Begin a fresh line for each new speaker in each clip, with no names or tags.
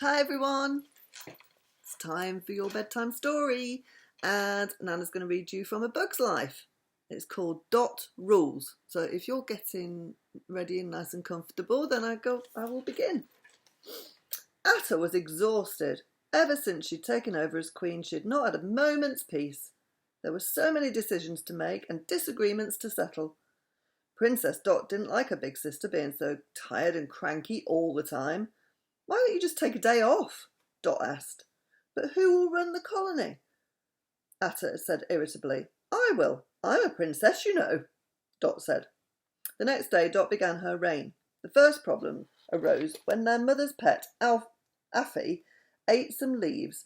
Hi everyone, it's time for your bedtime story and Nana's going to read you from A Bug's Life. It's called Dot Rules. So if you're getting ready and nice and comfortable, then I will begin. Atta was exhausted. Ever since she'd taken over as queen, she'd not had a moment's peace. There were so many decisions to make and disagreements to settle. Princess Dot didn't like her big sister being so tired and cranky all the time. "Why don't you just take a day off?" Dot asked. "But who will run the colony?" Atta said irritably. "I will. I'm a princess, you know," Dot said. The next day Dot began her reign. The first problem arose when their mother's pet, Affy, ate some leaves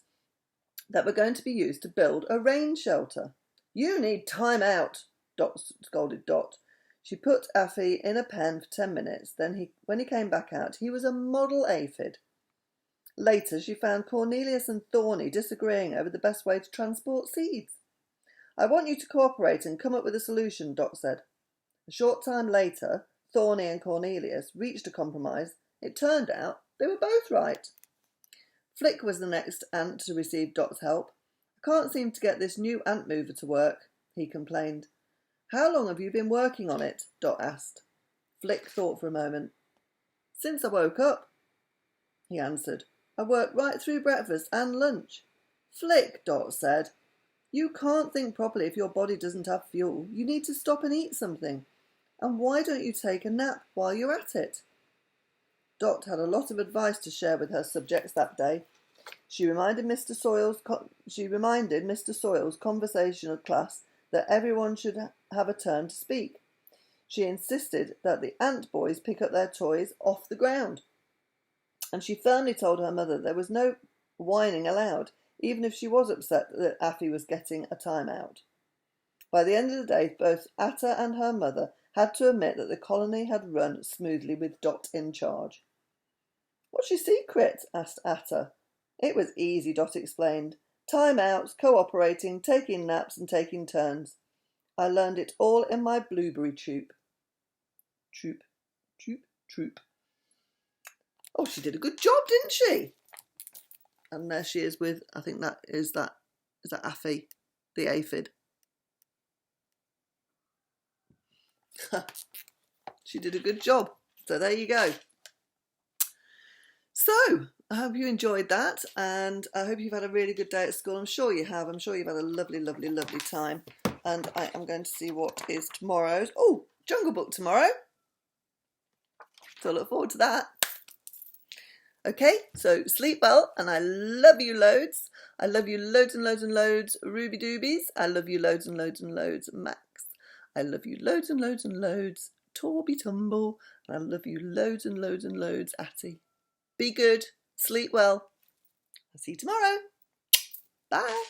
that were going to be used to build a rain shelter. "You need time out," Dot scolded Dot. She put Affy in a pen for 10 minutes. Then when he came back out, he was a model aphid. Later, she found Cornelius and Thorny disagreeing over the best way to transport seeds. "I want you to cooperate and come up with a solution," Dot said. A short time later, Thorny and Cornelius reached a compromise. It turned out they were both right. Flick was the next ant to receive Dot's help. "I can't seem to get this new ant mover to work," he complained. "How long have you been working on it?" Dot asked. Flick thought for a moment. "Since I woke up," he answered. "I worked right through breakfast and lunch." "Flick," Dot said, "you can't think properly if your body doesn't have fuel. You need to stop and eat something. And why don't you take a nap while you're at it?" Dot had a lot of advice to share with her subjects that day. She reminded Mr. Soil's conversational class that everyone should have a turn to speak. She insisted that the ant boys pick up their toys off the ground. And she firmly told her mother there was no whining allowed, even if she was upset that Affy was getting a time out. By the end of the day, both Atta and her mother had to admit that the colony had run smoothly with Dot in charge. "What's your secret?" asked Atta. "It was easy," Dot explained. "Time outs, cooperating, taking naps and taking turns. I learned it all in my blueberry troop." Troop. Oh, she did a good job, didn't she? And there she is with, I think is that Affy, the aphid. She did a good job. So there you go. So I hope you enjoyed that, and I hope you've had a really good day at school. I'm sure you have. I'm sure you've had a lovely, lovely, lovely time. And I am going to see what is tomorrow's. Oh, Jungle Book tomorrow. So I look forward to that. Okay, so sleep well, and I love you loads. I love you loads and loads and loads, Ruby Doobies. I love you loads and loads and loads, Max. I love you loads and loads and loads, Torby Tumble. And I love you loads and loads and loads, Atty. Be good, sleep well. I'll see you tomorrow. Bye.